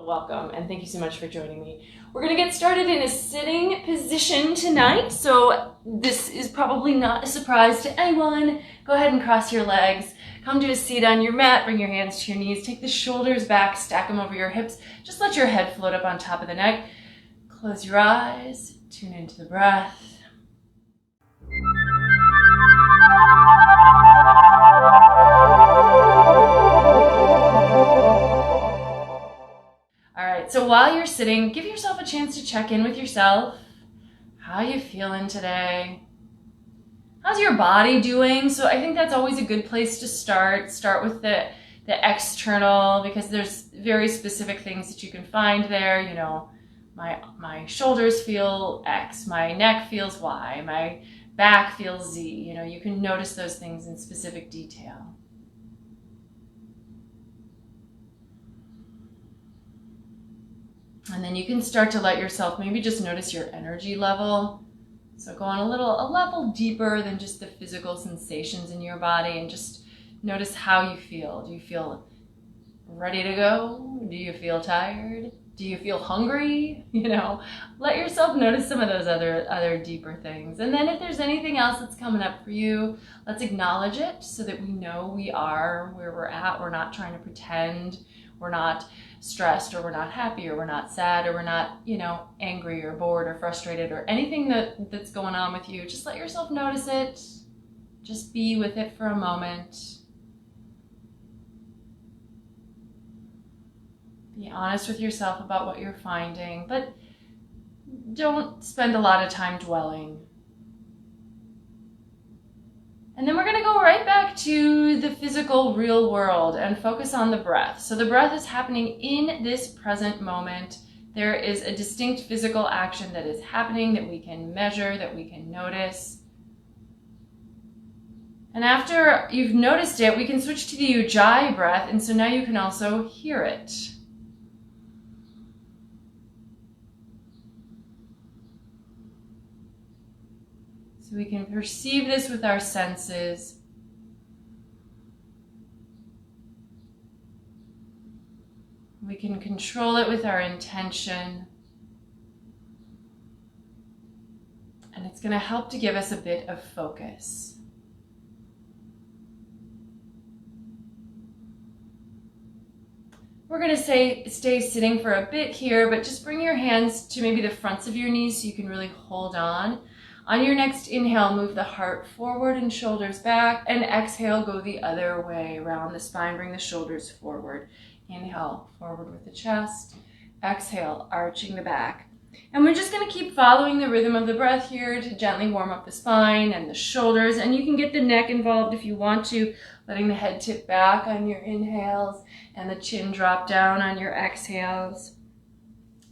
welcome, and thank you so much for joining me. We're going to get started in a sitting position tonight, so this is probably not a surprise to anyone. Go ahead and cross your legs. Come to a seat on your mat, bring your hands to your knees, take the shoulders back, stack them over your hips. Just let your head float up on top of the neck. Close your eyes, tune into the breath. All right, so while you're sitting, give yourself a chance to check in with yourself. How are you feeling today? How's your body doing? So I think that's always a good place to start. Start with the external, because there's very specific things that you can find there. You know, my shoulders feel X, my neck feels Y, my back feels Z. You know, you can notice those things in specific detail. And then you can start to let yourself maybe just notice your energy level. So go on a level deeper than just the physical sensations in your body, and just notice how you feel. Do you feel ready to go? Do you feel tired? Do you feel hungry? You know, let yourself notice some of those other deeper things. And then if there's anything else that's coming up for you, let's acknowledge it so that we know we are where we're at. We're not trying to pretend. We're not stressed, or we're not happy, or we're not sad, or we're not, you know, angry or bored or frustrated or anything that's going on with you. Just let yourself notice it. Just be with it for a moment. Be honest with yourself about what you're finding, but don't spend a lot of time dwelling. And then we're going to go right back to the physical, real world and focus on the breath. So the breath is happening in this present moment. There is a distinct physical action that is happening that we can measure, that we can notice. And after you've noticed it, we can switch to the Ujjayi breath, and so now you can also hear it. So we can perceive this with our senses. We can control it with our intention. And it's going to help to give us a bit of focus. We're going to stay sitting for a bit here, but just bring your hands to maybe the fronts of your knees so you can really hold on. On your next inhale, move the heart forward and shoulders back, and exhale, go the other way around the spine, bring the shoulders forward. Inhale, forward with the chest. Exhale, arching the back. And we're just going to keep following the rhythm of the breath here to gently warm up the spine and the shoulders, and you can get the neck involved if you want to, letting the head tip back on your inhales and the chin drop down on your exhales.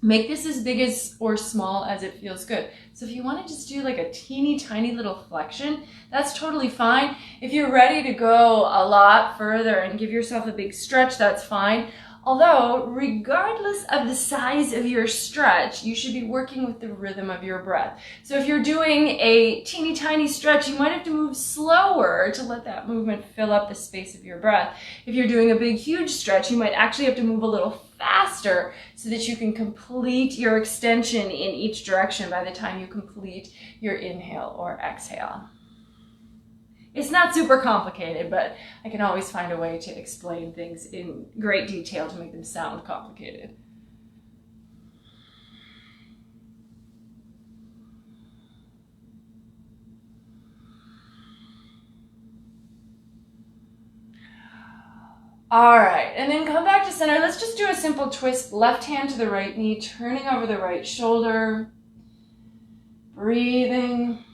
Make this as big as or small as it feels good. So if you want to just do like a teeny tiny little flexion, that's totally fine. If you're ready to go a lot further and give yourself a big stretch, that's fine. Although, regardless of the size of your stretch, you should be working with the rhythm of your breath. So if you're doing a teeny tiny stretch, you might have to move slower to let that movement fill up the space of your breath. If you're doing a big, huge stretch, you might actually have to move a little faster so that you can complete your extension in each direction by the time you complete your inhale or exhale. It's not super complicated, but I can always find a way to explain things in great detail to make them sound complicated. All right, and then come back to center. Let's just do a simple twist. Left hand to the right knee, turning over the right shoulder. Breathing.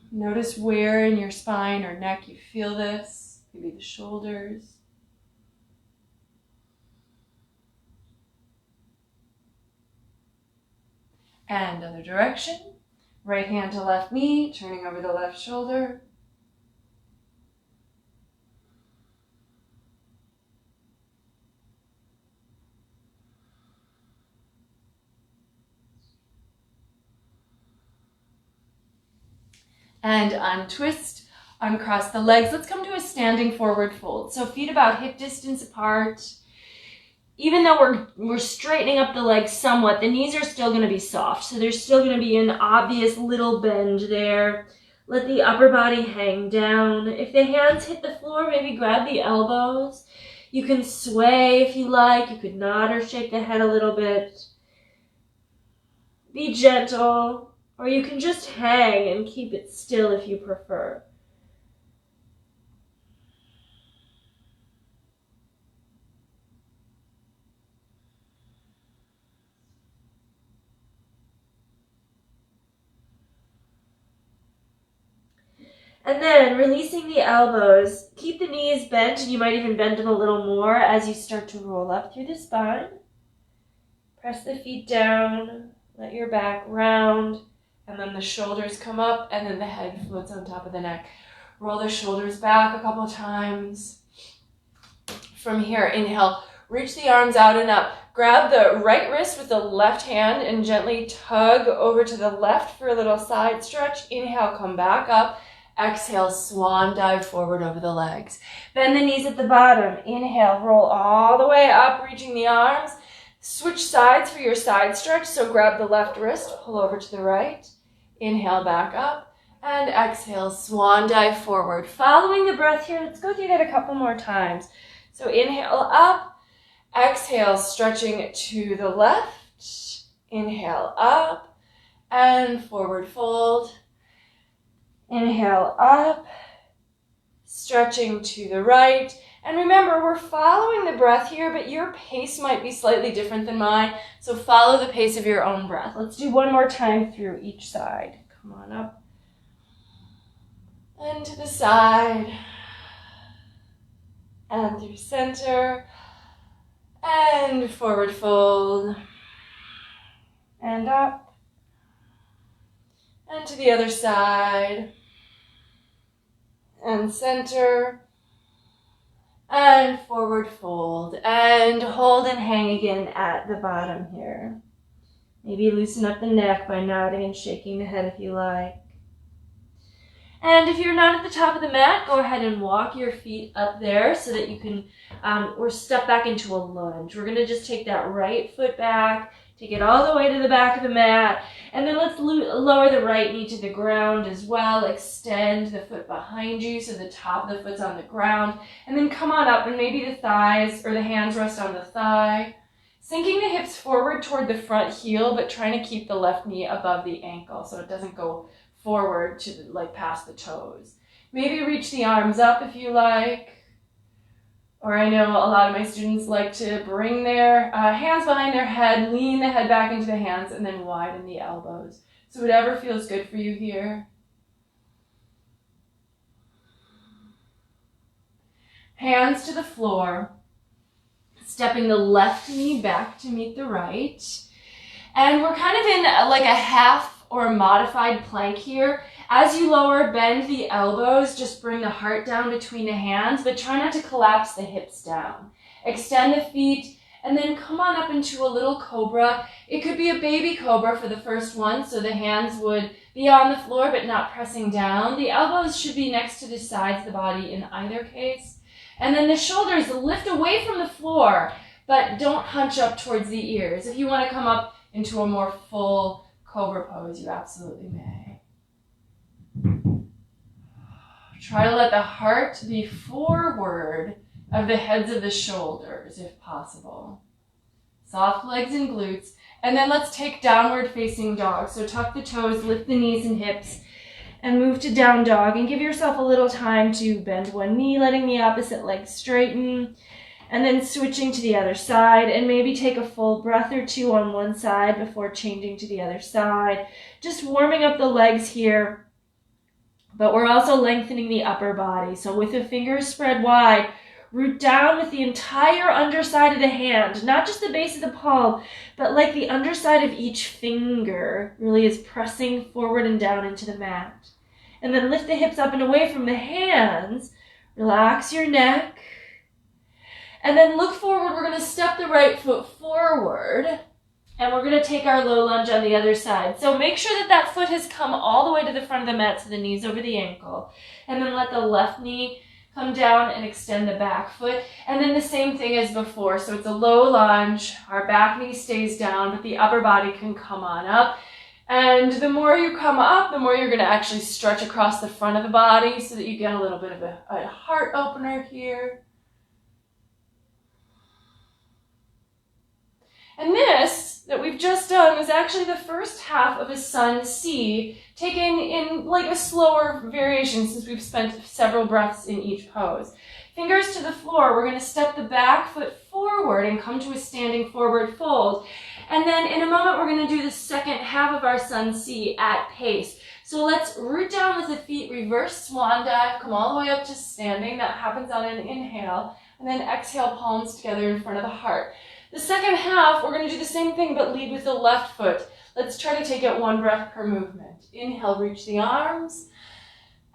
Notice where in your spine or neck you feel this. Maybe the shoulders. And other direction. Right hand to left knee, turning over the left shoulder. And untwist, uncross the legs. Let's come to a standing forward fold. So feet about hip distance apart. even though we're straightening up the legs somewhat, the knees are still going to be soft. So there's still going to be an obvious little bend there. Let the upper body hang down. If the hands hit the floor, maybe grab the elbows. You can sway if you like. You could nod or shake the head a little bit. Be gentle, or you can just hang and keep it still if you prefer. And then releasing the elbows, keep the knees bent, and you might even bend them a little more as you start to roll up through the spine. Press the feet down, let your back round, and then the shoulders come up, and then the head floats on top of the neck. Roll the shoulders back a couple times. From here, inhale, reach the arms out and up. Grab the right wrist with the left hand and gently tug over to the left for a little side stretch. Inhale, come back up. Exhale, swan dive forward over the legs. Bend the knees at the bottom. Inhale, roll all the way up, reaching the arms. Switch sides for your side stretch. So grab the left wrist, pull over to the right. Inhale, back up. And exhale, swan dive forward. Following the breath here, let's go through that a couple more times. So inhale up. Exhale, stretching to the left. Inhale up. And forward fold. Inhale up, stretching to the right. And remember, we're following the breath here, but your pace might be slightly different than mine. So follow the pace of your own breath. Let's do one more time through each side. Come on up. And to the side. And through center. And forward fold. And up. And to the other side. And center, and forward fold, and hold and hang again at the bottom here. Maybe loosen up the neck by nodding and shaking the head if you like. And if you're not at the top of the mat, go ahead and walk your feet up there so that you can, or step back into a lunge. We're going to just take that right foot back, take it all the way to the back of the mat, and then let's lower the right knee to the ground as well. Extend the foot behind you so the top of the foot's on the ground, and then come on up and maybe the thighs or the hands rest on the thigh. Sinking the hips forward toward the front heel, but trying to keep the left knee above the ankle so it doesn't go forward to like past the toes. Maybe reach the arms up if you like. Or I know a lot of my students like to bring their hands behind their head, lean the head back into the hands, and then widen the elbows. So whatever feels good for you here. Hands to the floor. Stepping the left knee back to meet the right. And we're kind of in like a half or a modified plank here. As you lower, bend the elbows, just bring the heart down between the hands, but try not to collapse the hips down. Extend the feet, and then come on up into a little cobra. It could be a baby cobra for the first one, so the hands would be on the floor but not pressing down. The elbows should be next to the sides of the body in either case. And then the shoulders lift away from the floor, but don't hunch up towards the ears. If you want to come up into a more full cobra pose, you absolutely may. Try to let the heart be forward of the heads of the shoulders, if possible. Soft legs and glutes. And then let's take downward facing dog. So tuck the toes, lift the knees and hips, and move to down dog. And give yourself a little time to bend one knee, letting the opposite leg straighten. And then switching to the other side. And maybe take a full breath or two on one side before changing to the other side. Just warming up the legs here. But we're also lengthening the upper body. So with the fingers spread wide, root down with the entire underside of the hand, not just the base of the palm, but like the underside of each finger really is pressing forward and down into the mat. And then lift the hips up and away from the hands. Relax your neck. And then look forward. We're going to step the right foot forward. And we're going to take our low lunge on the other side. So make sure that that foot has come all the way to the front of the mat so the knee's over the ankle. And then let the left knee come down and extend the back foot. And then the same thing as before. So it's a low lunge. Our back knee stays down, but the upper body can come on up. And the more you come up, the more you're going to actually stretch across the front of the body so that you get a little bit of a heart opener here. And this that we've just done was actually the first half of a Sun C, taken in like a slower variation since we've spent several breaths in each pose. Fingers to the floor, we're going to step the back foot forward and come to a standing forward fold. And then in a moment, we're going to do the second half of our Sun C at pace. So let's root down with the feet, reverse swan dive, come all the way up to standing. That happens on an inhale. And then exhale, palms together in front of the heart. The second half, we're going to do the same thing, but lead with the left foot. Let's try to take it one breath per movement. Inhale, reach the arms.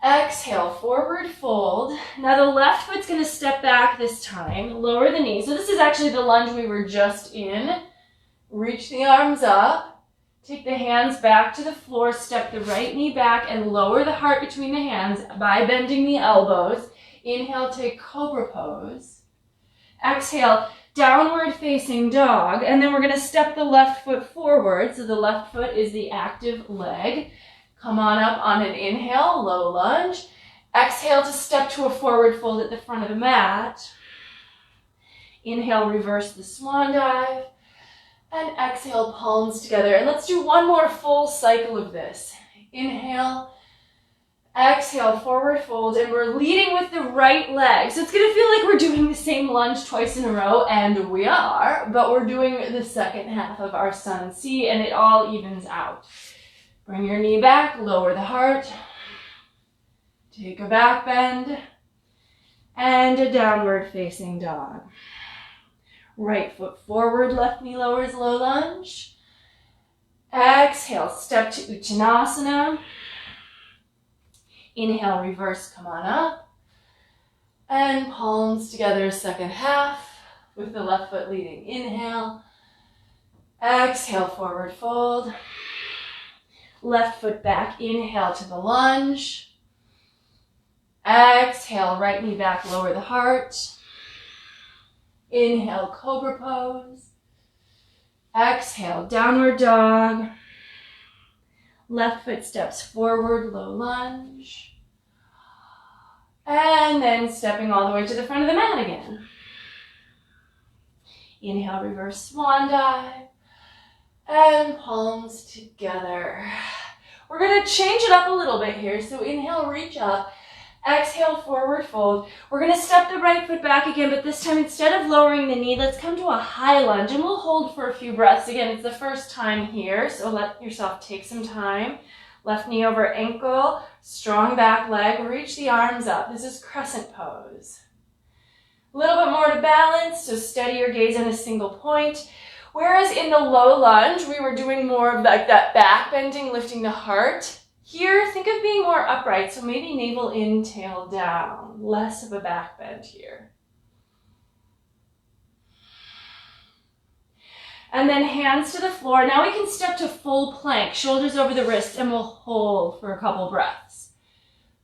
Exhale, forward fold. Now the left foot's going to step back this time. Lower the knee. So this is actually the lunge we were just in. Reach the arms up. Take the hands back to the floor. Step the right knee back and lower the heart between the hands by bending the elbows. Inhale, take Cobra Pose. Exhale, downward facing dog, and then we're going to step the left foot forward. So the left foot is the active leg. Come on up on an inhale, low lunge. Exhale to step to a forward fold at the front of the mat. Inhale, reverse the swan dive. And exhale, palms together. And let's do one more full cycle of this. Inhale. Exhale, forward fold, and we're leading with the right leg. So it's going to feel like we're doing the same lunge twice in a row, and we are, but we're doing the second half of our Sun C, and it all evens out. Bring your knee back, lower the heart, take a back bend, and a downward facing dog. Right foot forward, left knee lowers, low lunge. Exhale, step to Uttanasana. Inhale, reverse, come on up. And palms together, second half, with the left foot leading. Inhale. Exhale, forward fold. Left foot back, inhale to the lunge. Exhale, right knee back, lower the heart. Inhale, Cobra Pose. Exhale, downward dog. Left foot steps forward, low lunge. And then stepping all the way to the front of the mat again. Inhale, reverse swan dive. And palms together. We're going to change it up a little bit here. So inhale, reach up. Exhale, forward fold. We're going to step the right foot back again, but this time instead of lowering the knee, let's come to a high lunge, and we'll hold for a few breaths. Again, it's the first time here, so let yourself take some time. Left knee over ankle, strong back leg, reach the arms up. This is crescent pose. A little bit more to balance, so steady your gaze in a single point. Whereas in the low lunge, we were doing more of like that back bending, lifting the heart. Here, think of being more upright, so maybe navel in, tail down. Less of a back bend here. And then hands to the floor. Now we can step to full plank, shoulders over the wrists, and we'll hold for a couple breaths.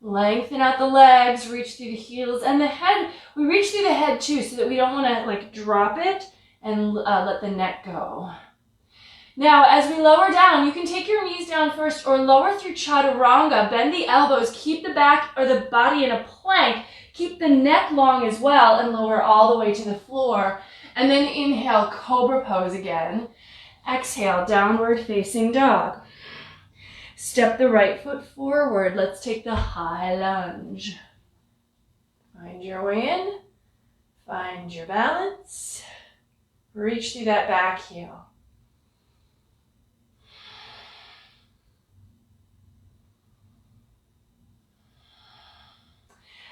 Lengthen out the legs, reach through the heels, and the head. We reach through the head too, so that we don't want to like drop it and let the neck go. Now, as we lower down, you can take your knees down first or lower through chaturanga. Bend the elbows, keep the back or the body in a plank. Keep the neck long as well and lower all the way to the floor. And then inhale, Cobra Pose again. Exhale, downward facing dog. Step the right foot forward. Let's take the high lunge. Find your way in. Find your balance. Reach through that back heel.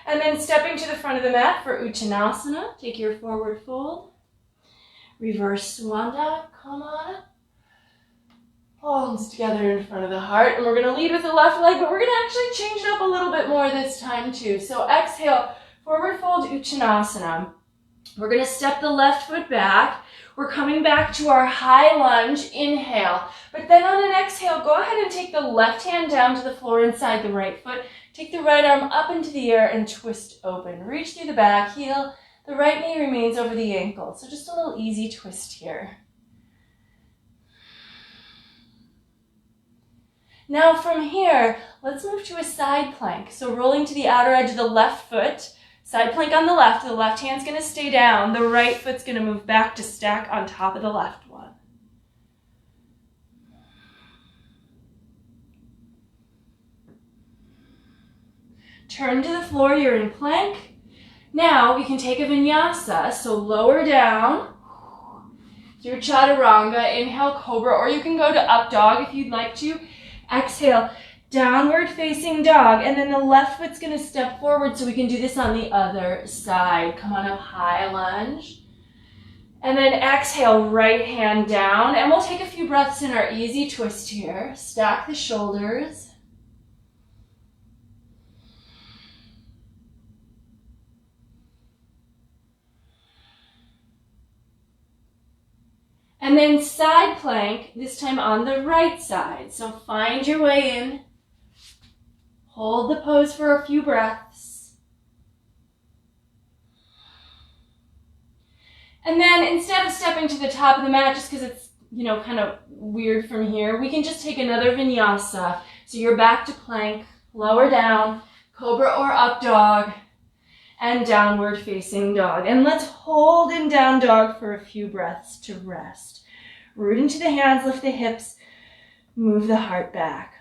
And then stepping to the front of the mat for Uttanasana. Take your forward fold. Reverse swan dive. Come on up. Palms together in front of the heart. And we're going to lead with the left leg, but we're going to actually change it up a little bit more this time too. So exhale, forward fold Uttanasana. We're going to step the left foot back. We're coming back to our high lunge, inhale. But then on an exhale, go ahead and take the left hand down to the floor inside the right foot. Take the right arm up into the air and twist open. Reach through the back heel. The right knee remains over the ankle. So just a little easy twist here. Now from here, let's move to a side plank. So rolling to the outer edge of the left foot, side plank on the left hand's gonna stay down, the right foot's gonna move back to stack on top of the left one. Turn to the floor, you're in plank. Now we can take a vinyasa, so lower down through chaturanga, inhale cobra, or you can go to up dog if you'd like to. Exhale, downward facing dog, and then the left foot's gonna step forward so we can do this on the other side. Come on up, high lunge. And then exhale, right hand down, and we'll take a few breaths in our easy twist here. Stack the shoulders. And then side plank, this time on the right side. So find your way in. Hold the pose for a few breaths. And then instead of stepping to the top of the mat, just because it's, kind of weird from here, we can just take another vinyasa. So you're back to plank, lower down, cobra or up dog, and downward facing dog. And let's hold in down dog for a few breaths to rest. Root into the hands, lift the hips, move the heart back.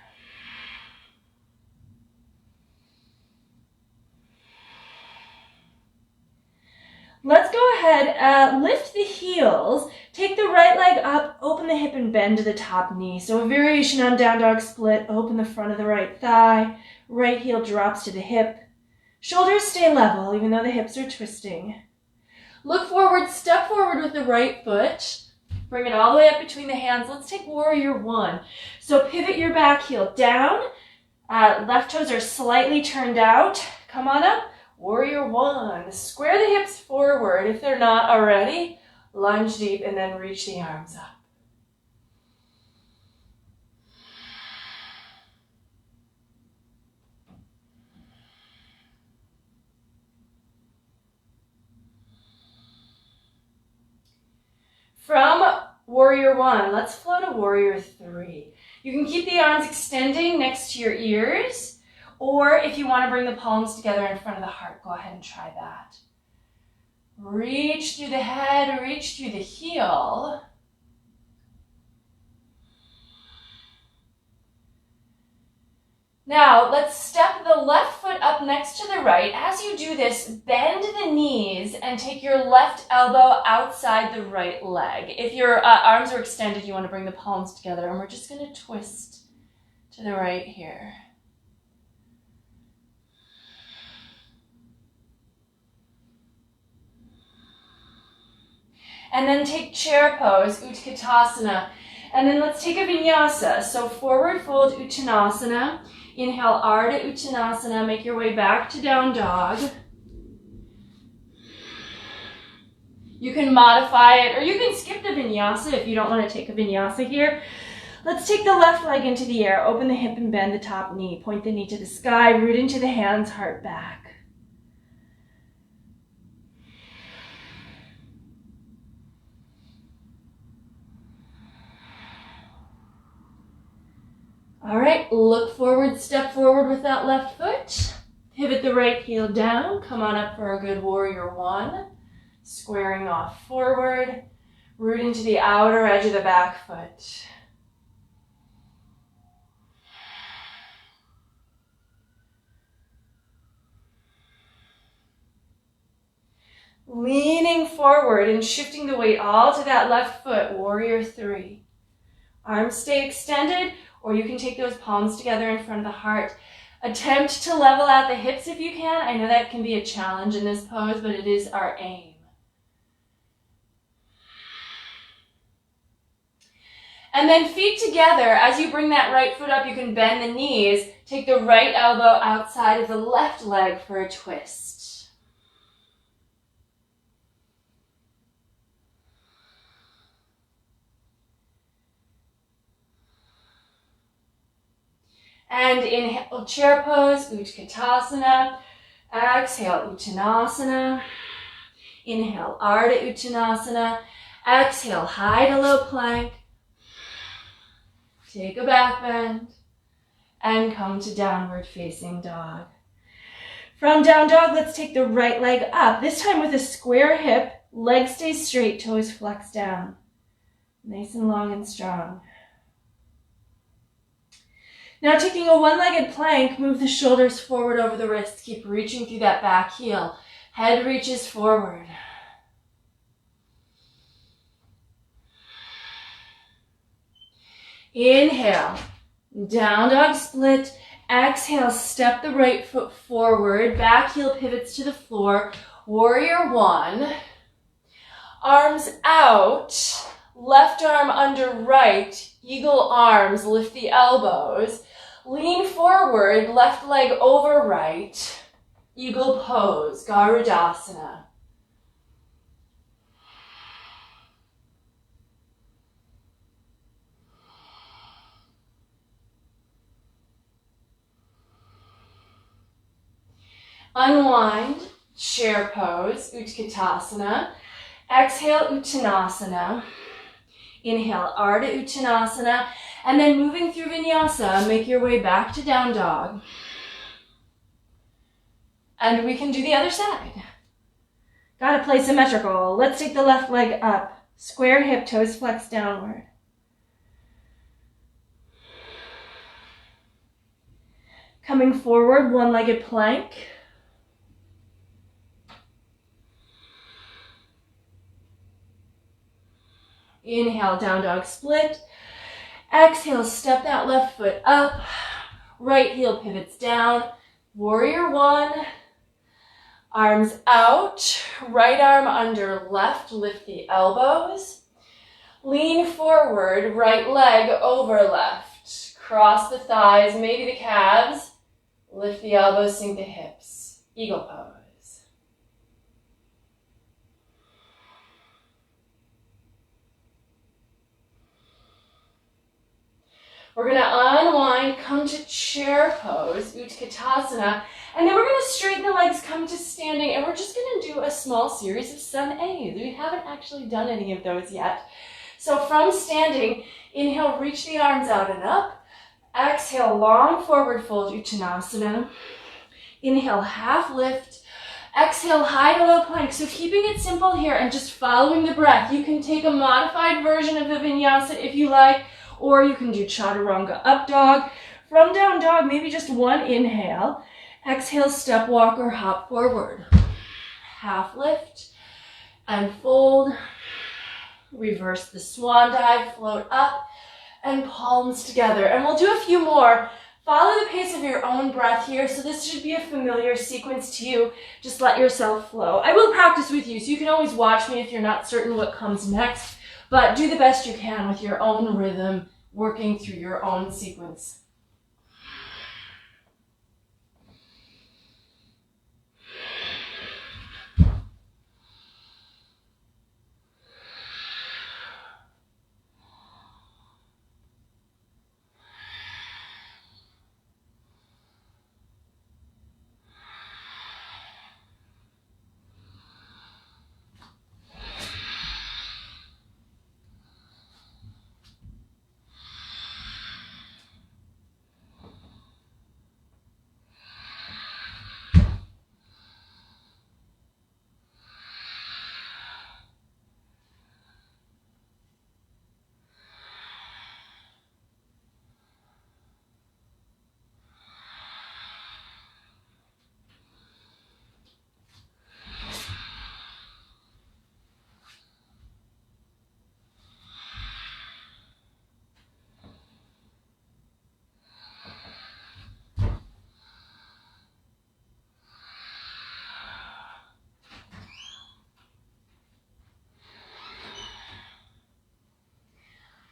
Let's go ahead, lift the heels, take the right leg up, open the hip and bend to the top knee. So a variation on down dog split, open the front of the right thigh, right heel drops to the hip. Shoulders stay level, even though the hips are twisting. Look forward, step forward with the right foot. Bring it all the way up between the hands. Let's take warrior one. So pivot your back heel down. Left toes are slightly turned out. Come on up. Warrior one. Square the hips forward if they're not already. Lunge deep and then reach the arms up. From warrior one, let's flow to warrior three. You can keep the arms extending next to your ears, or if you want to bring the palms together in front of the heart, go ahead and try that. Reach through the head, reach through the heel. Now, let's step the left foot up next to the right. As you do this, bend the knees and take your left elbow outside the right leg. If your arms are extended, you want to bring the palms together, and we're just going to twist to the right here. And then take chair pose, Uttanasana. And then let's take a vinyasa. So forward fold, Uttanasana. Inhale, Ardha Uttanasana. Make your way back to down dog. You can modify it, or you can skip the vinyasa if you don't want to take a vinyasa here. Let's take the left leg into the air. Open the hip and bend the top knee. Point the knee to the sky. Root into the hands, heart back. All right, look forward, step forward with that left foot. Pivot the right heel down. Come on up for a good warrior one. Squaring off forward. Root into the outer edge of the back foot. Leaning forward and shifting the weight all to that left foot, warrior three. Arms stay extended, or you can take those palms together in front of the heart. Attempt to level out the hips if you can. I know that can be a challenge in this pose, but it is our aim. And then feet together. As you bring that right foot up, you can bend the knees. Take the right elbow outside of the left leg for a twist. And inhale, chair pose, Utkatasana. Exhale, Uttanasana. Inhale, Ardha Uttanasana. Exhale, high to low plank. Take a back bend. And come to downward facing dog. From down dog, let's take the right leg up. This time with a square hip, leg stays straight, toes flex down. Nice and long and strong. Now taking a one-legged plank, move the shoulders forward over the wrists. Keep reaching through that back heel. Head reaches forward. Inhale, down dog split. Exhale, step the right foot forward. Back heel pivots to the floor. Warrior one. Arms out. Left arm under right. Eagle arms. Lift the elbows. Lean forward. Left leg over right. Eagle pose. Garudasana. Unwind, chair pose, Utkatasana. Exhale, Uttanasana. Inhale, Ardha Uttanasana. And then moving through Vinyasa, make your way back to down dog. And we can do the other side. Gotta play symmetrical. Let's take the left leg up. Square hip, toes flex downward. Coming forward, one-legged plank. Inhale, down dog split. Exhale, step that left foot up. Right heel pivots down. Warrior one. Arms out. Right arm under left. Lift the elbows. Lean forward. Right leg over left. Cross the thighs, maybe the calves. Lift the elbows, sink the hips. Eagle pose. We're going to unwind, come to chair pose, Utkatasana, and then we're going to straighten the legs, come to standing, and we're just going to do a small series of sun A's. We haven't actually done any of those yet. So from standing, inhale, reach the arms out and up. Exhale, long forward fold, Uttanasana. Inhale, half lift. Exhale, high to low plank. So keeping it simple here and just following the breath. You can take a modified version of the Vinyasa if you like, or you can do Chaturanga up dog. From down dog, maybe just one inhale. Exhale, step walk or hop forward. Half lift and fold. Reverse the swan dive, float up and palms together. And we'll do a few more. Follow the pace of your own breath here. So this should be a familiar sequence to you. Just let yourself flow. I will practice with you, so you can always watch me if you're not certain what comes next. But do the best you can with your own rhythm, working through your own sequence.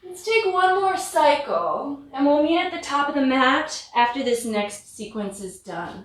Let's take one more cycle, and we'll meet at the top of the mat after this next sequence is done.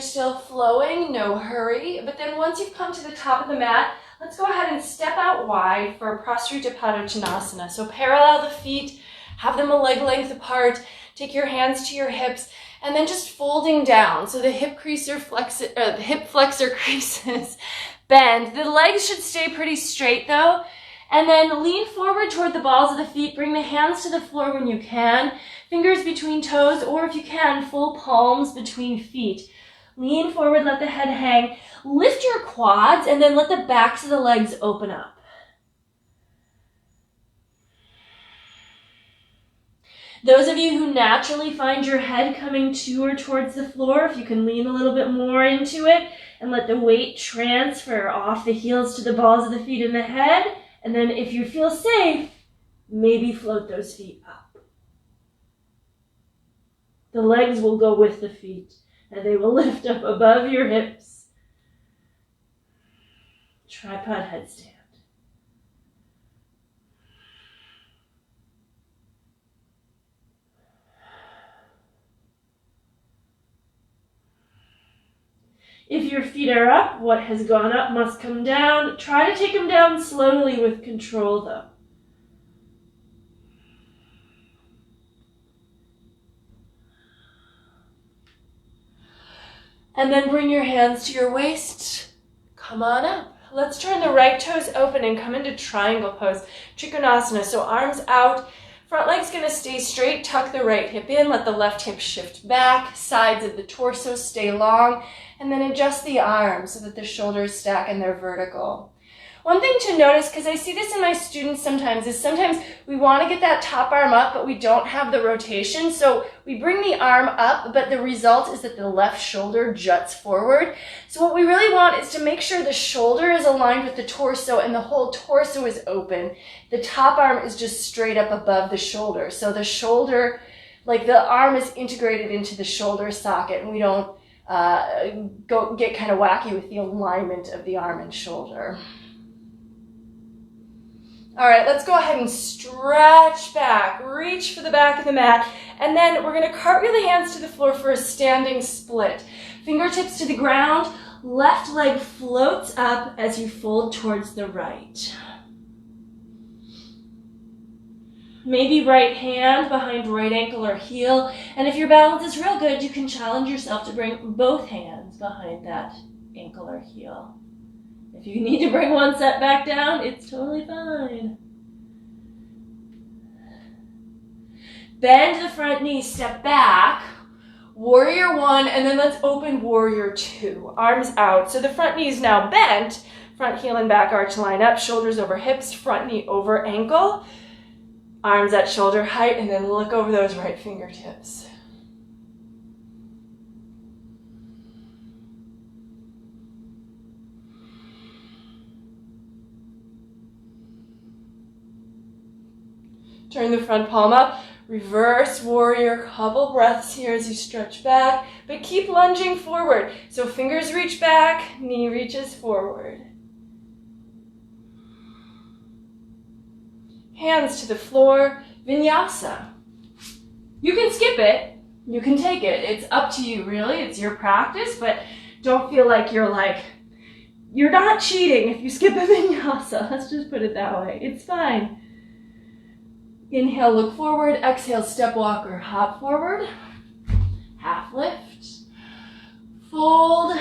still flowing, no hurry. But then once you've come to the top of the mat, let's go ahead and step out wide for Uttanasana. So parallel the feet, have them a leg length apart, take your hands to your hips, and then just folding down. So the hip flexor creases bend. The legs should stay pretty straight though. And then lean forward toward the balls of the feet. Bring the hands to the floor when you can. Fingers between toes, or if you can, full palms between feet. Lean forward, let the head hang. Lift your quads, and then let the backs of the legs open up. Those of you who naturally find your head coming to or towards the floor, if you can lean a little bit more into it and let the weight transfer off the heels to the balls of the feet and the head. And then if you feel safe, maybe float those feet up. The legs will go with the feet, and they will lift up above your hips. Tripod headstand. If your feet are up, what has gone up must come down. Try to take them down slowly with control, though. And then bring your hands to your waist. Come on up. Let's turn the right toes open and come into triangle pose. Trigonasana, so arms out. Front leg's going to stay straight. Tuck the right hip in. Let the left hip shift back. Sides of the torso stay long. And then adjust the arms so that the shoulders stack and they're vertical. One thing to notice, because I see this in my students sometimes, is sometimes we want to get that top arm up, but we don't have the rotation. So we bring the arm up, but the result is that the left shoulder juts forward. So what we really want is to make sure the shoulder is aligned with the torso and the whole torso is open. The top arm is just straight up above the shoulder. So the shoulder, like the arm is integrated into the shoulder socket, and we don't go get kind of wacky with the alignment of the arm and shoulder. All right, let's go ahead and stretch back. Reach for the back of the mat. And then we're going to cartwheel the hands to the floor for a standing split. Fingertips to the ground. Left leg floats up as you fold towards the right. Maybe right hand behind right ankle or heel. And if your balance is real good, you can challenge yourself to bring both hands behind that ankle or heel. If you need to bring one set back down, it's totally fine. Bend the front knee, step back, warrior one, and then let's open warrior two. Arms out. So the front knee is now bent. Front heel and back arch line up, shoulders over hips, front knee over ankle. Arms at shoulder height, and then look over those right fingertips. Turn the front palm up, reverse warrior, couple breaths here as you stretch back, but keep lunging forward. So fingers reach back, knee reaches forward. Hands to the floor, Vinyasa. You can skip it, you can take it. It's up to you, really. It's your practice, but don't feel like you're not cheating if you skip a Vinyasa. Let's just put it that way. It's fine. Inhale, look forward. Exhale, step walk or hop forward. Half lift. Fold.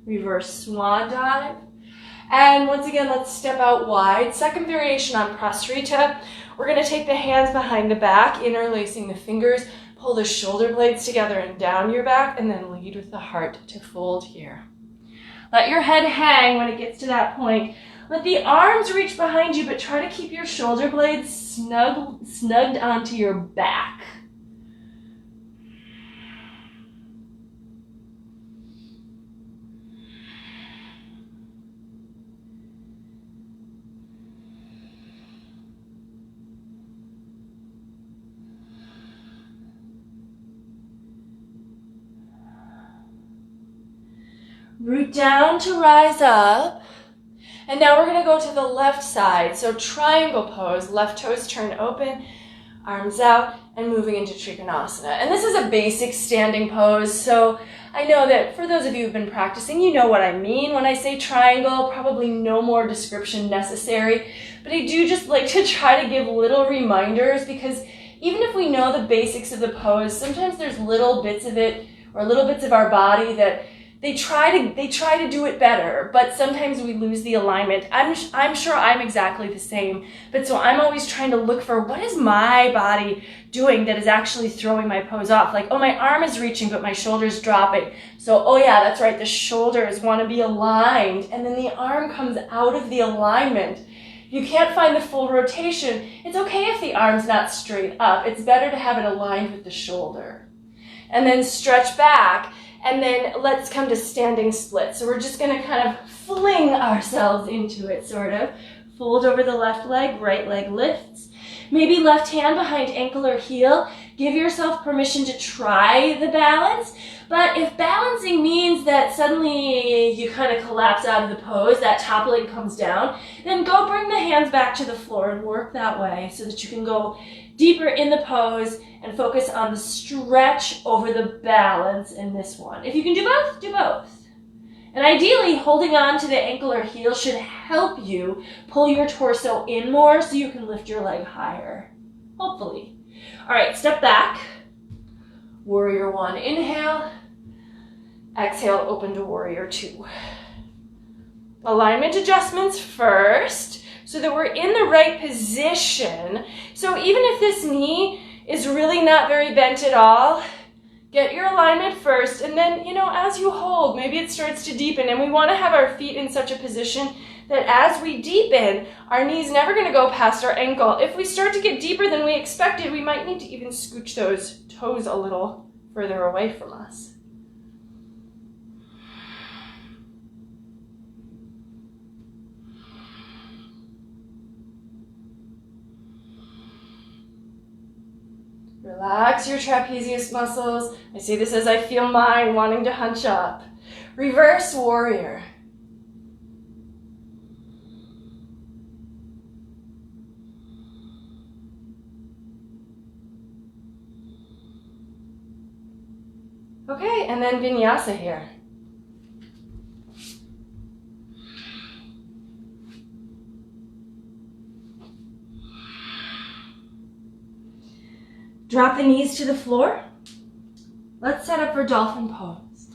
Reverse swan dive. And once again, let's step out wide. Second variation on Prasrita. We're going to take the hands behind the back, interlacing the fingers. Pull the shoulder blades together and down your back, and then lead with the heart to fold here. Let your head hang when it gets to that point. Let the arms reach behind you, but try to keep your shoulder blades snugged onto your back. Root down to rise up. And now we're going to go to the left side. So triangle pose, left toes turn open, arms out, and moving into Trigonasana. And this is a basic standing pose. So I know that for those of you who've been practicing, you know what I mean when I say triangle, probably no more description necessary, but I do just like to try to give little reminders, because even if we know the basics of the pose, sometimes there's little bits of it or little bits of our body that they try to do it better, but sometimes we lose the alignment. I'm sure I'm exactly the same, but so I'm always trying to look for what is my body doing that is actually throwing my pose off. Like, oh, my arm is reaching, but my shoulder's dropping. So, oh yeah, that's right, the shoulders want to be aligned, and then the arm comes out of the alignment. If you can't find the full rotation, it's okay if the arm's not straight up. It's better to have it aligned with the shoulder. And then stretch back. And then let's come to standing split. So we're just going to kind of fling ourselves into it, sort of. Fold over the left leg, right leg lifts. Maybe left hand behind ankle or heel. Give yourself permission to try the balance. But if balancing means that suddenly you kind of collapse out of the pose, that top leg comes down, then go bring the hands back to the floor and work that way so that you can go deeper in the pose and focus on the stretch over the balance in this one. If you can do both, do both. And ideally, holding on to the ankle or heel should help you pull your torso in more so you can lift your leg higher. Hopefully. All right, step back. Warrior one, inhale. Exhale, open to warrior two. Alignment adjustments first, so that we're in the right position. So even if this knee is really not very bent at all, get your alignment first, and then, as you hold, maybe it starts to deepen, and we want to have our feet in such a position that as we deepen, our knee's never going to go past our ankle. If we start to get deeper than we expected, we might need to even scooch those toes a little further away from us. Relax your trapezius muscles. I say this as I feel mine wanting to hunch up. Reverse warrior. Okay, and then Vinyasa here. Drop the knees to the floor. Let's set up for Dolphin Pose.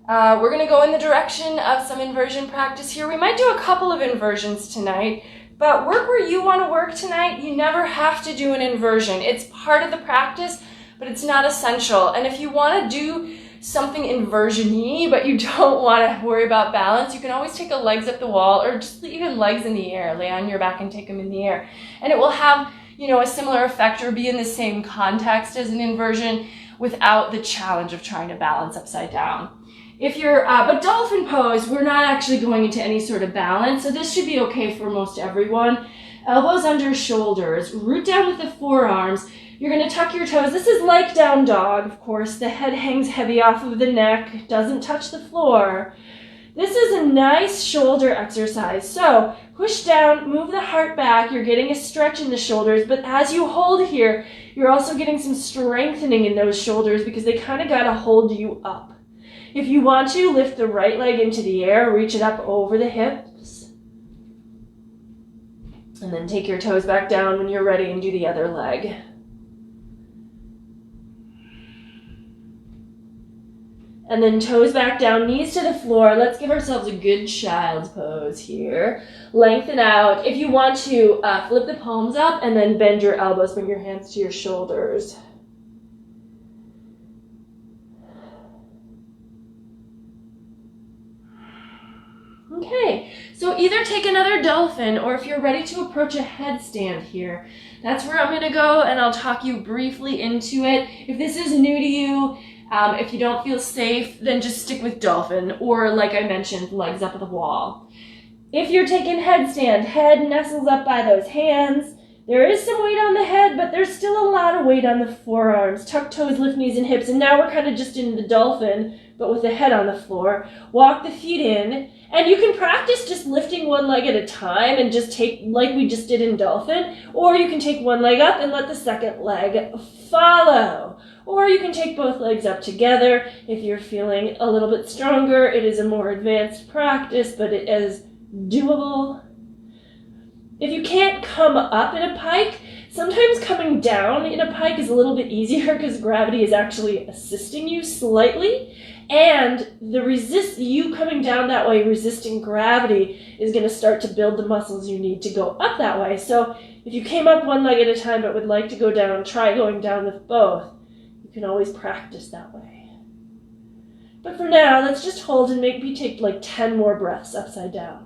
We're going to go in the direction of some inversion practice here. We might do a couple of inversions tonight, but work where you want to work tonight. You never have to do an inversion. It's part of the practice, but it's not essential. And if you want to do something inversion-y, but you don't want to worry about balance, you can always take the legs up the wall, or just even legs in the air. Lay on your back and take them in the air. And it will have a similar effect or be in the same context as an inversion without the challenge of trying to balance upside down. But Dolphin Pose, we're not actually going into any sort of balance, so this should be okay for most everyone. Elbows under shoulders, root down with the forearms. You're going to tuck your toes. This is like down dog, of course. The head hangs heavy off of the neck, doesn't touch the floor. This is a nice shoulder exercise. So push down, move the heart back. You're getting a stretch in the shoulders, but as you hold here, you're also getting some strengthening in those shoulders because they kind of got to hold you up. If you want to, lift the right leg into the air, reach it up over the hips, and then take your toes back down when you're ready and do the other leg. And then toes back down, knees to the floor. Let's give ourselves a good child's pose here. Lengthen out. If you want to, flip the palms up and then bend your elbows, bring your hands to your shoulders. Okay, so either take another dolphin, or if you're ready to approach a headstand here, that's where I'm gonna go, and I'll talk you briefly into it. If this is new to you, if you don't feel safe, then just stick with dolphin, or like I mentioned, legs up at the wall. If you're taking headstand, head nestles up by those hands, There is some weight on the head, but there's still a lot of weight on the forearms. Tuck toes, lift knees and hips. And now we're kind of just in the dolphin, but with the head on the floor. Walk the feet in. And you can practice just lifting one leg at a time and just take, like we just did in dolphin. Or you can take one leg up and let the second leg follow. Or you can take both legs up together. If you're feeling a little bit stronger, it is a more advanced practice, but it is doable. If you can't come up in a pike, sometimes coming down in a pike is a little bit easier because gravity is actually assisting you slightly. And you coming down that way, resisting gravity, is going to start to build the muscles you need to go up that way. So if you came up one leg at a time but would like to go down, try going down with both. You can always practice that way. But for now, let's just hold and maybe take like 10 more breaths upside down.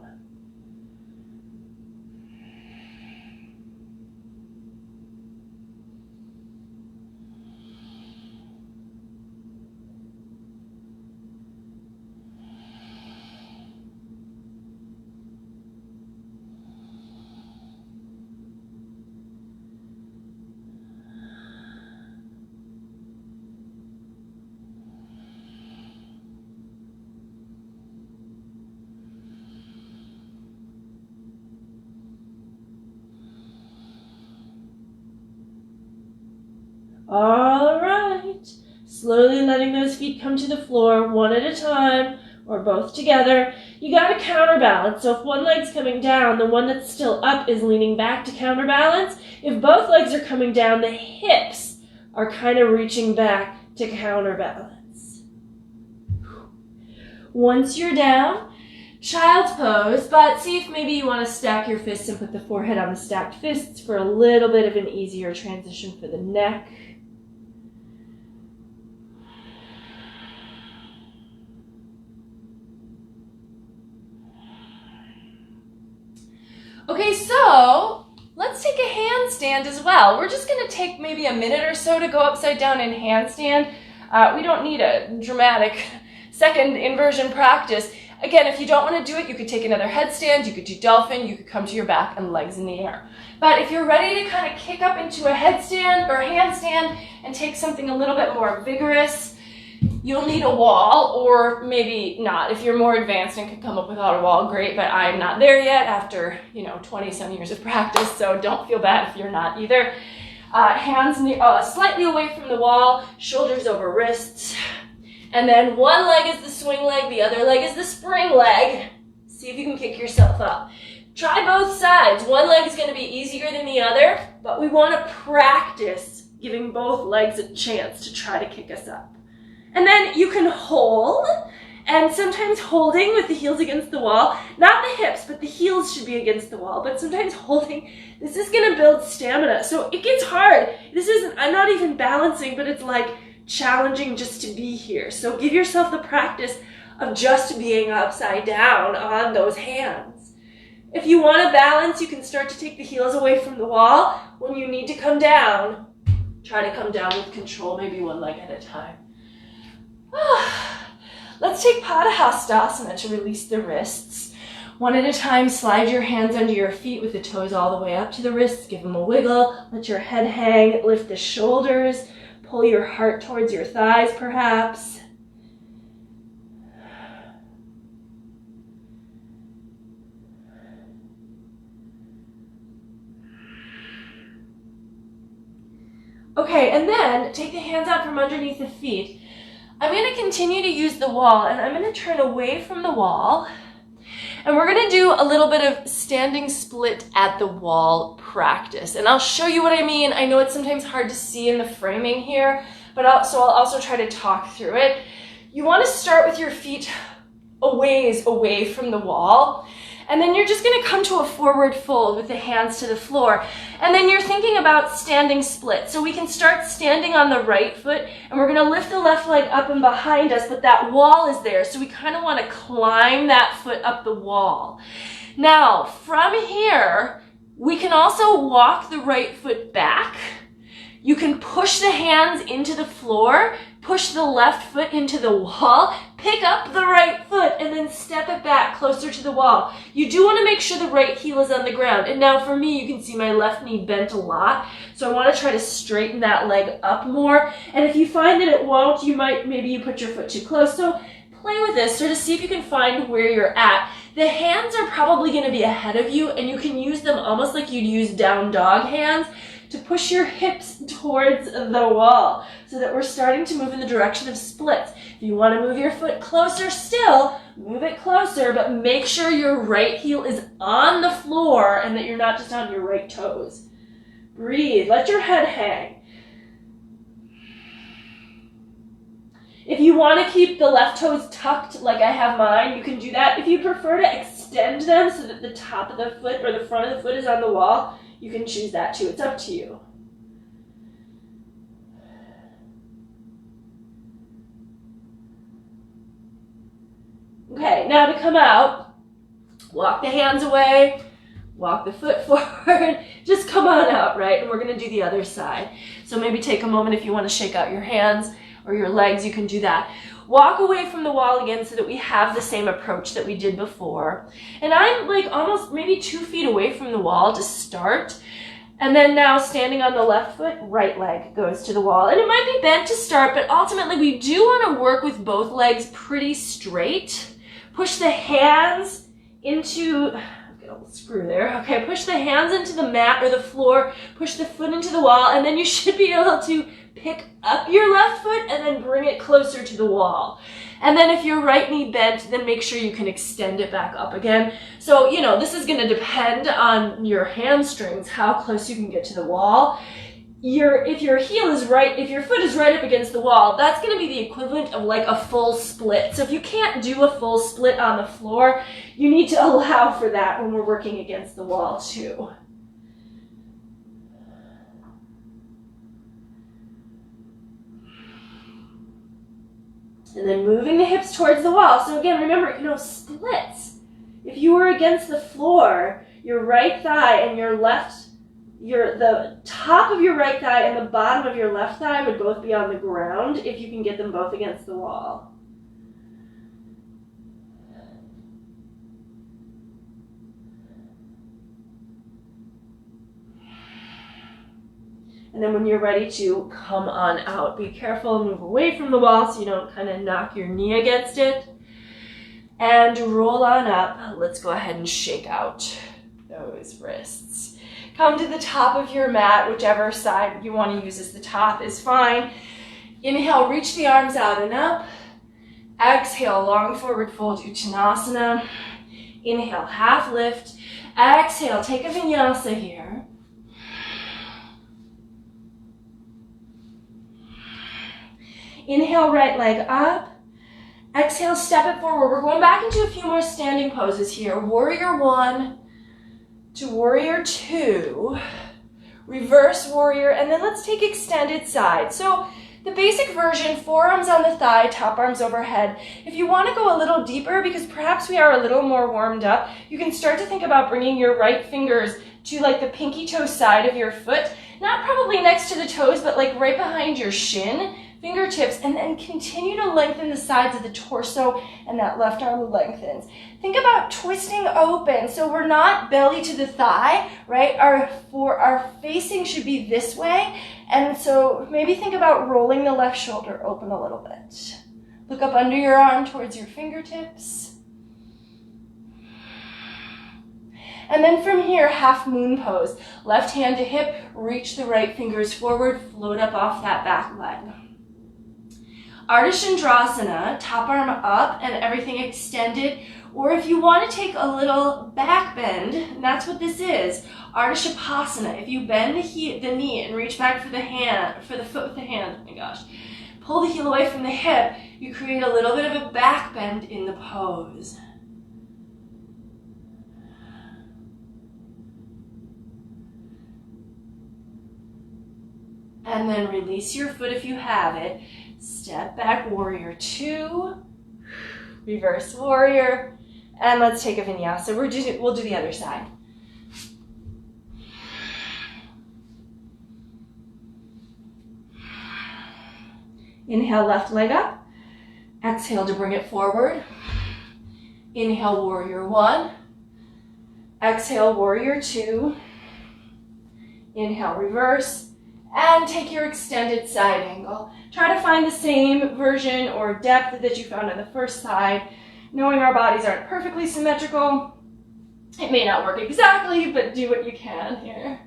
All right, slowly letting those feet come to the floor one at a time or both together. You got to counterbalance. So if one leg's coming down, the one that's still up is leaning back to counterbalance. If both legs are coming down, the hips are kind of reaching back to counterbalance. Once you're down, child's pose, but see if maybe you want to stack your fists and put the forehead on the stacked fists for a little bit of an easier transition for the neck. Okay, so let's take a handstand as well. We're just going to take maybe a minute or so to go upside down in handstand. We don't need a dramatic second inversion practice. Again, if you don't want to do it, you could take another headstand, you could do dolphin, you could come to your back and legs in the air. But if you're ready to kind of kick up into a headstand or handstand and take something a little bit more vigorous, you'll need a wall, or maybe not. If you're more advanced and can come up without a wall, great, but I'm not there yet after, 20-some years of practice, so don't feel bad if you're not either. Hands slightly away from the wall, shoulders over wrists. And then one leg is the swing leg, the other leg is the spring leg. See if you can kick yourself up. Try both sides. One leg is going to be easier than the other, but we want to practice giving both legs a chance to try to kick us up. And then you can hold, and sometimes holding with the heels against the wall, not the hips, but the heels should be against the wall, but sometimes holding, this is going to build stamina. So it gets hard. I'm not even balancing, but it's like challenging just to be here. So give yourself the practice of just being upside down on those hands. If you want to balance, you can start to take the heels away from the wall. When you need to come down, try to come down with control, maybe one leg at a time. Let's take Hatha to release the wrists. One at a time, slide your hands under your feet with the toes all the way up to the wrists. Give them a wiggle. Let your head hang. Lift the shoulders. Pull your heart towards your thighs, perhaps. Okay, and then take the hands out from underneath the feet. I'm going to continue to use the wall, and I'm going to turn away from the wall. And we're going to do a little bit of standing split at the wall practice. And I'll show you what I mean. I know it's sometimes hard to see in the framing here, but I'll also try to talk through it. You want to start with your feet a ways away from the wall. And then you're just going to come to a forward fold with the hands to the floor. And then you're thinking about standing split. So we can start standing on the right foot, and we're going to lift the left leg up and behind us, but that wall is there. So we kind of want to climb that foot up the wall. Now, from here, we can also walk the right foot back. You can push the hands into the floor, push the left foot into the wall, Pick up the right foot and then step it back closer to the wall. You do want to make sure the right heel is on the ground. And now for me, you can see my left knee bent a lot. So I want to try to straighten that leg up more. And if you find that it won't, maybe you put your foot too close. So play with this, sort of see if you can find where you're at. The hands are probably going to be ahead of you, and you can use them almost like you'd use down dog hands to push your hips towards the wall so that we're starting to move in the direction of splits. If you want to move your foot closer still, move it closer, but make sure your right heel is on the floor and that you're not just on your right toes. Breathe, let your head hang. If you want to keep the left toes tucked like I have mine, you can do that. If you prefer to extend them so that the top of the foot or the front of the foot is on the wall, you can choose that too. It's up to you. Okay, now to come out, walk the hands away, walk the foot forward, just come on out, right? And we're going to do the other side. So maybe take a moment if you want to shake out your hands or your legs, you can do that. Walk away from the wall again so that we have the same approach that we did before. And I'm like almost maybe 2 feet away from the wall to start. And then now standing on the left foot, right leg goes to the wall. And it might be bent to start, but ultimately we do want to work with both legs pretty straight. Push the hands into, I've got a little screw there. Okay, push the hands into the mat or the floor, push the foot into the wall, and then you should be able to pick up your left foot and then bring it closer to the wall. And then if your right knee bent, then make sure you can extend it back up again. So, this is going to depend on your hamstrings, how close you can get to the wall. If your foot is right up against the wall, that's going to be the equivalent of like a full split. So if you can't do a full split on the floor, you need to allow for that when we're working against the wall too. And then moving the hips towards the wall. So again, remember, splits. If you were against the floor, your right thigh and the top of your right thigh and the bottom of your left thigh would both be on the ground if you can get them both against the wall. And then when you're ready to come on out, be careful and move away from the wall so you don't kind of knock your knee against it. And roll on up. Let's go ahead and shake out those wrists. Come to the top of your mat, whichever side you want to use as the top is fine. Inhale, reach the arms out and up. Exhale, long forward fold, Uttanasana. Inhale, half lift. Exhale, take a Vinyasa here. Inhale, right leg up. Exhale, step it forward. We're going back into a few more standing poses here. Warrior 1 to warrior 2. Reverse warrior, and then let's take extended side. So the basic version, forearms on the thigh, top arms overhead. If you want to go a little deeper, because perhaps we are a little more warmed up, you can start to think about bringing your right fingers to like the pinky toe side of your foot. Not probably next to the toes, but like right behind your shin. Fingertips, and then continue to lengthen the sides of the torso, and that left arm lengthens. Think about twisting open, so we're not belly to the thigh, right? Our facing should be this way, and so maybe think about rolling the left shoulder open a little bit. Look up under your arm towards your fingertips. And then from here, half moon pose. Left hand to hip, reach the right fingers forward, float up off that back leg. Artichopasana, top arm up and everything extended. Or if you want to take a little back bend, and that's what this is, Artichopasana. If you bend the knee and reach back for the foot with the hand, oh my gosh, pull the heel away from the hip, you create a little bit of a back bend in the pose. And then release your foot if you have it. Step back, warrior 2, reverse warrior, and let's take a vinyasa. We'll do the other side. Inhale, left leg up. Exhale to bring it forward. Inhale, warrior one. Exhale, warrior two. Inhale, reverse. And take your extended side angle. Try to find the same version or depth that you found on the first side. Knowing our bodies aren't perfectly symmetrical, it may not work exactly, but do what you can here.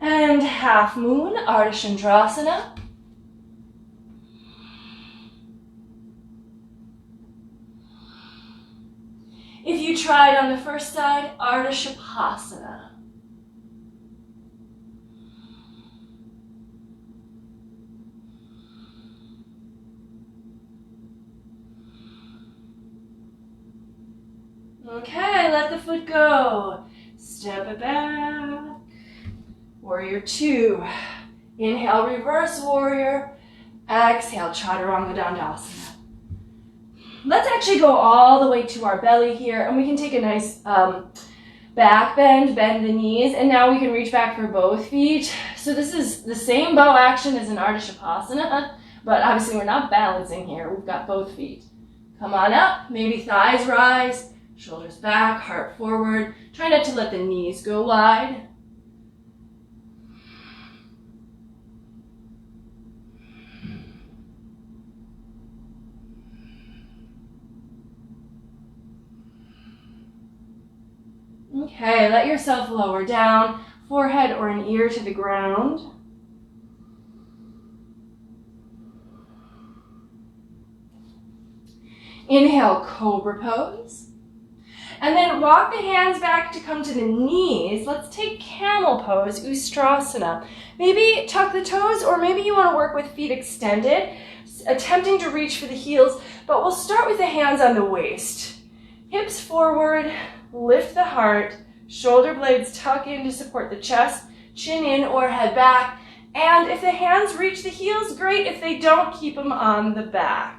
And half moon, Artichopasana. If you tried on the first side, Artichopasana. Okay, let the foot go. Step it back. Warrior two. Inhale, reverse warrior. Exhale, Chaturanga Dandasana. Let's actually go all the way to our belly here, and we can take a nice back bend, bend the knees, and now we can reach back for both feet. So this is the same bow action as an Artichopasana, but obviously we're not balancing here. We've got both feet. Come on up, maybe thighs rise, shoulders back, heart forward. Try not to let the knees go wide. Okay, let yourself lower down, forehead or an ear to the ground. Inhale, Cobra Pose. And then walk the hands back to come to the knees. Let's take Camel Pose, Uttanasana. Maybe tuck the toes, or maybe you want to work with feet extended, attempting to reach for the heels, but we'll start with the hands on the waist. Hips forward, lift the heart, shoulder blades tuck in to support the chest, chin in or head back. And if the hands reach the heels, great. If they don't, keep them on the back.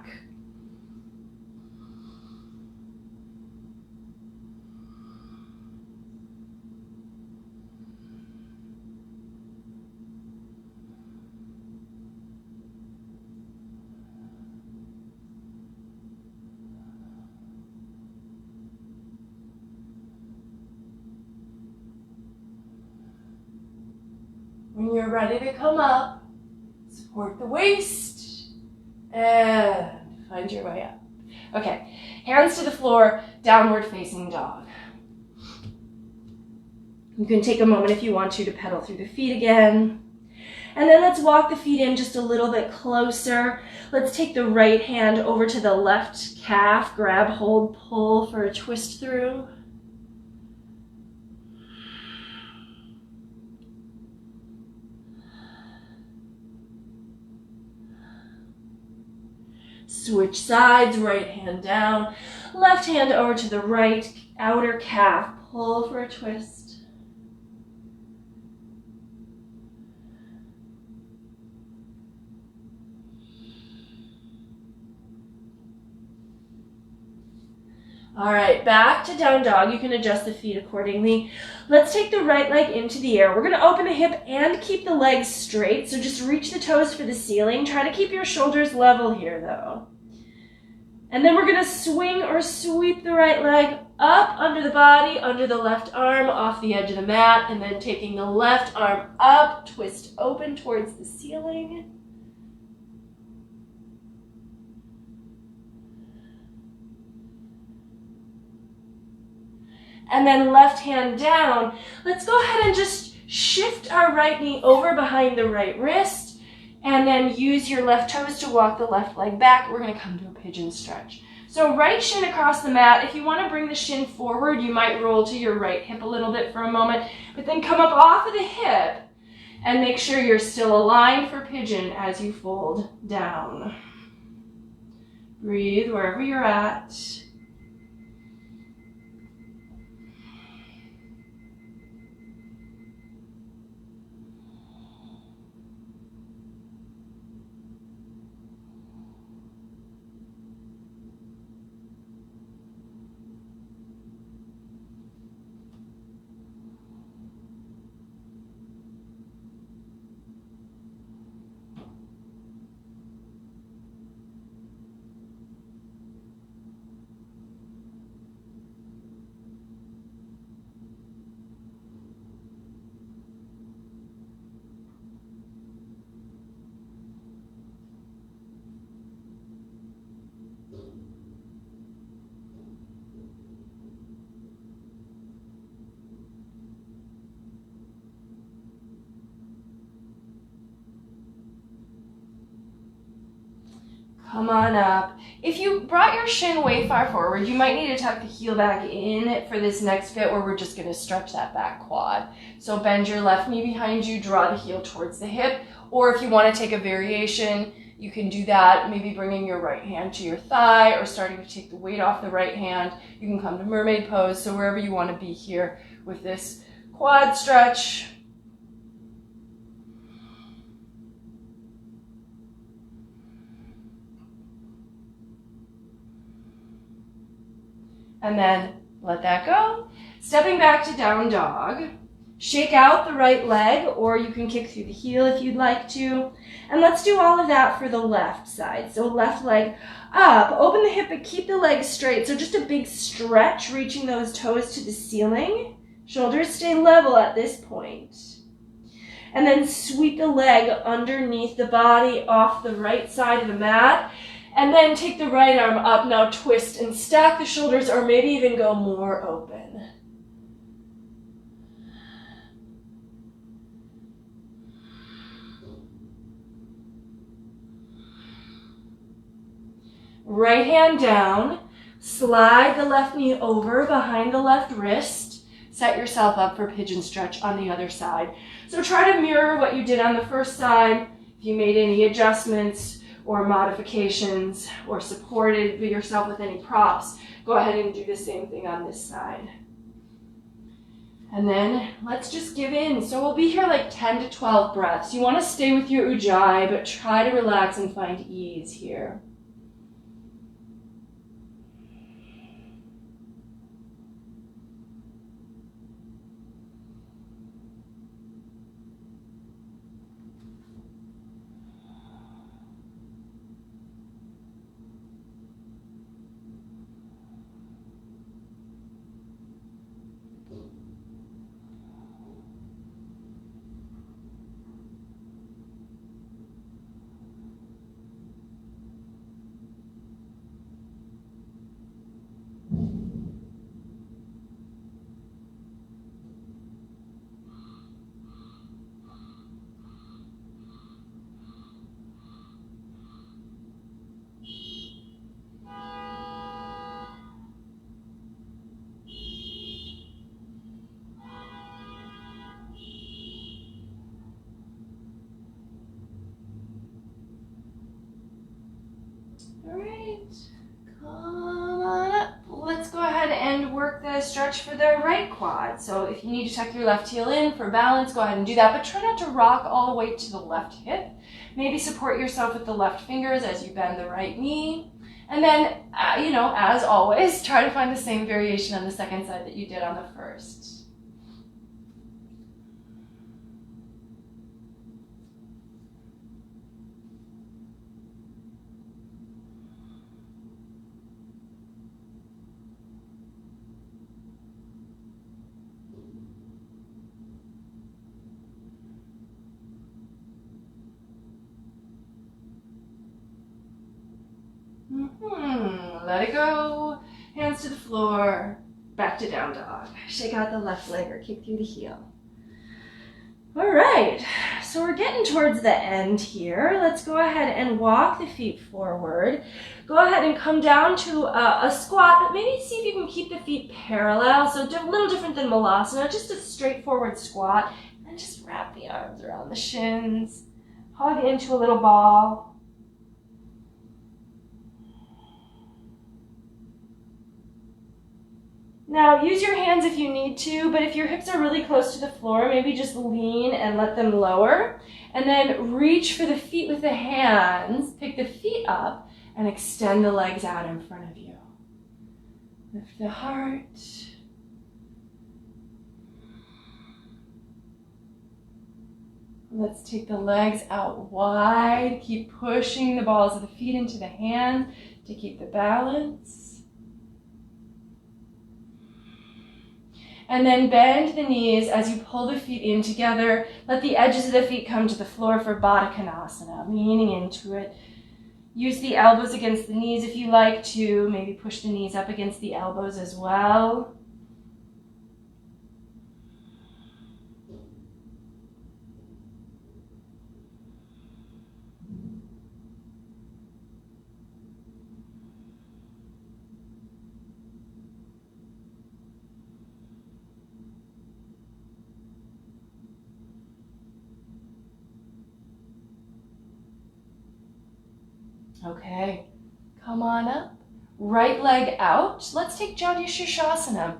When you're ready to come up, support the waist and find your way up. Okay, hands to the floor, downward facing dog. You can take a moment if you want to pedal through the feet again. And then let's walk the feet in just a little bit closer. Let's take the right hand over to the left calf, grab, hold, pull for a twist through. Switch sides, right hand down, left hand over to the right outer calf, pull for a twist. All right, back to down dog. You can adjust the feet accordingly. Let's take the right leg into the air. We're going to open the hip and keep the legs straight. So just reach the toes for the ceiling. Try to keep your shoulders level here though. And then we're going to swing or sweep the right leg up under the body, under the left arm, off the edge of the mat, and then taking the left arm up, twist open towards the ceiling. And then left hand down. Let's go ahead and just shift our right knee over behind the right wrist. And then use your left toes to walk the left leg back. We're going to come to a pigeon stretch. So right shin across the mat. If you want to bring the shin forward, you might roll to your right hip a little bit for a moment, but then come up off of the hip and make sure you're still aligned for pigeon as you fold down. Breathe wherever you're at. Come on up. If you brought your shin way far forward, you might need to tuck the heel back in for this next bit where we're just going to stretch that back quad. So bend your left knee behind you, draw the heel towards the hip, or if you want to take a variation, you can do that, maybe bringing your right hand to your thigh or starting to take the weight off the right hand. You can come to mermaid pose, so wherever you want to be here with this quad stretch. And then let that go. Stepping back to down dog. Shake out the right leg, or you can kick through the heel if you'd like to. And let's do all of that for the left side. So left leg up, open the hip, but keep the leg straight. So just a big stretch, reaching those toes to the ceiling. Shoulders stay level at this point. And then sweep the leg underneath the body off the right side of the mat. And then take the right arm up, now twist and stack the shoulders, or maybe even go more open. Right hand down, slide the left knee over behind the left wrist. Set yourself up for pigeon stretch on the other side. So try to mirror what you did on the first side. If you made any adjustments or modifications or supported yourself with any props, go ahead and do the same thing on this side. And then let's just give in. So we'll be here like 10 to 12 breaths. You want to stay with your ujjayi, but try to relax and find ease here. All right, come on up. Let's go ahead and work the stretch for the right quad. So if you need to tuck your left heel in for balance, go ahead and do that, but try not to rock all the way to the left hip. Maybe support yourself with the left fingers as you bend the right knee. And then, as always, try to find the same variation on the second side that you did on the first. Let it go. Hands to the floor. Back to down dog. Shake out the left leg or kick through the heel. All right, so we're getting towards the end here. Let's go ahead and walk the feet forward. Go ahead and come down to a squat, but maybe see if you can keep the feet parallel. So a little different than Malasana, just a straightforward squat. And just wrap the arms around the shins. Hug into a little ball. Now, use your hands if you need to, but if your hips are really close to the floor, maybe just lean and let them lower. And then reach for the feet with the hands. Pick the feet up and extend the legs out in front of you. Lift the heart. Let's take the legs out wide. Keep pushing the balls of the feet into the hands to keep the balance. And then bend the knees as you pull the feet in together. Let the edges of the feet come to the floor for Trigonasana, leaning into it. Use the elbows against the knees if you like to. Maybe push the knees up against the elbows as well. Okay, come on up. Right leg out. Let's take Janu Shirshasana.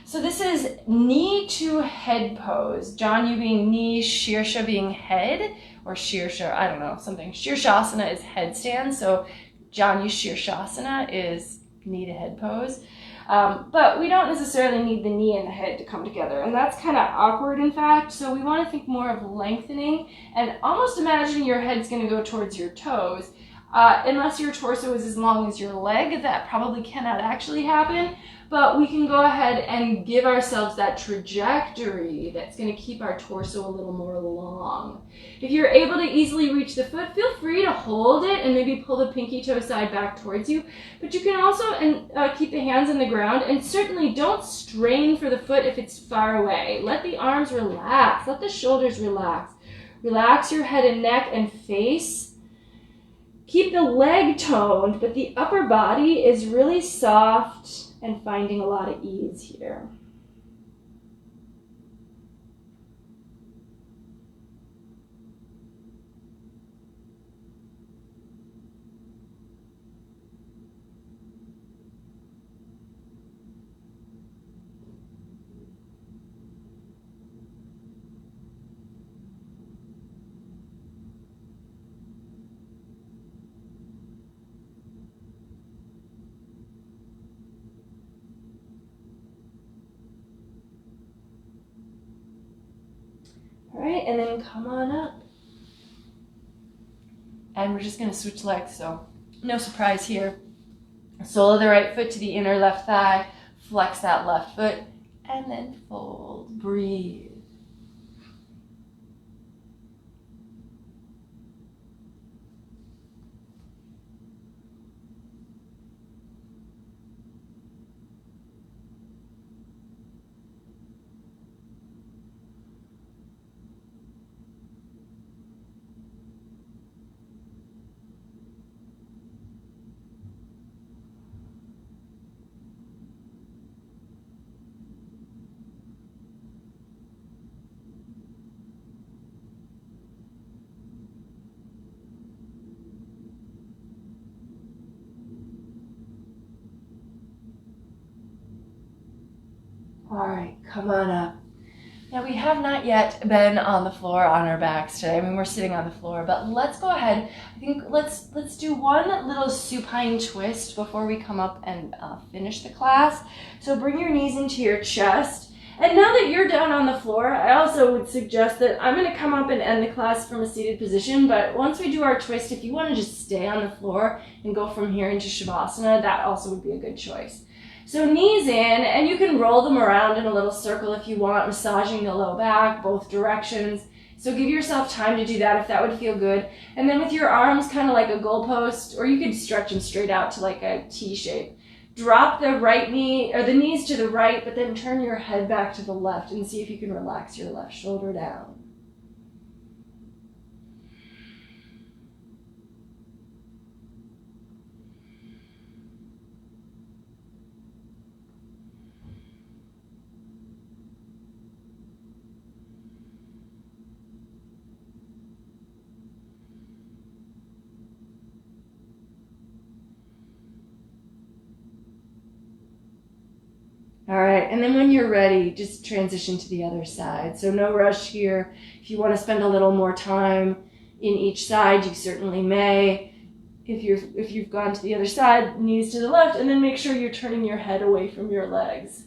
So this is knee to head pose. Janu being knee, Shirsha being head, or Shirsha, I don't know, something. Shirshasana is headstand, so Janu Shirshasana is knee to head pose. But we don't necessarily need the knee and the head to come together, and that's kind of awkward, in fact. So we want to think more of lengthening and almost imagine your head's going to go towards your toes. Unless your torso is as long as your leg, that probably cannot actually happen, but we can go ahead and give ourselves that trajectory that's going to keep our torso a little more long. If you're able to easily reach the foot, feel free to hold it and maybe pull the pinky toe side back towards you, but you can also keep the hands on the ground, and certainly don't strain for the foot if it's far away. Let the arms relax, let the shoulders relax. Relax your head and neck and face. Keep the leg toned, but the upper body is really soft and finding a lot of ease here. All right, and then come on up. And we're just going to switch legs, so no surprise here. Sole of the right foot to the inner left thigh, flex that left foot, and then fold. Breathe. All right, come on up. Now we have not yet been on the floor on our backs today. I mean, we're sitting on the floor, but let's go ahead. I think let's do one little supine twist before we come up and finish the class. So bring your knees into your chest. And now that you're down on the floor, I also would suggest that I'm going to come up and end the class from a seated position, but once we do our twist, if you want to just stay on the floor and go from here into Shavasana, that also would be a good choice. So knees in, and you can roll them around in a little circle if you want, massaging the low back, both directions. So give yourself time to do that if that would feel good. And then with your arms kind of like a goalpost, or you could stretch them straight out to like a T shape. Drop the right knee, or the knees to the right, but then turn your head back to the left and see if you can relax your left shoulder down. All right, and then when you're ready, just transition to the other side. So no rush here. If you want to spend a little more time in each side, you certainly may. If you've gone to the other side, knees to the left, and then make sure you're turning your head away from your legs.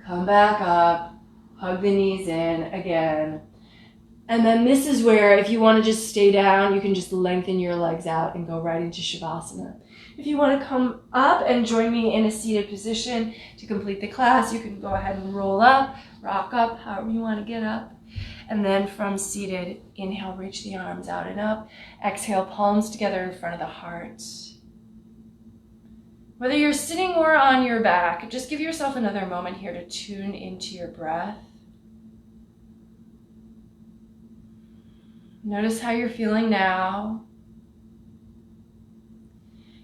Come back up, hug the knees in again. And then this is where if you want to just stay down, you can just lengthen your legs out and go right into Shavasana. If you want to come up and join me in a seated position to complete the class, you can go ahead and roll up, rock up, however you want to get up. And then from seated, inhale, reach the arms out and up. Exhale, palms together in front of the heart. Whether you're sitting or on your back, just give yourself another moment here to tune into your breath. Notice how you're feeling now.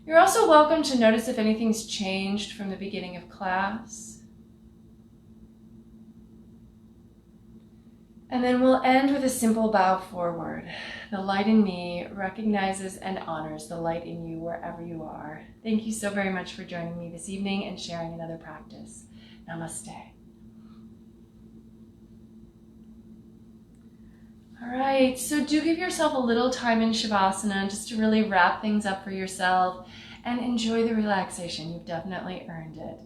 You're also welcome to notice if anything's changed from the beginning of class. And then we'll end with a simple bow forward. The light in me recognizes and honors the light in you wherever you are. Thank you so very much for joining me this evening and sharing another practice. Namaste. All right, so do give yourself a little time in Shavasana just to really wrap things up for yourself and enjoy the relaxation. You've definitely earned it.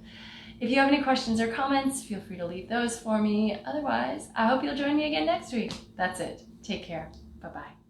If you have any questions or comments, feel free to leave those for me. Otherwise, I hope you'll join me again next week. That's it. Take care. Bye-bye.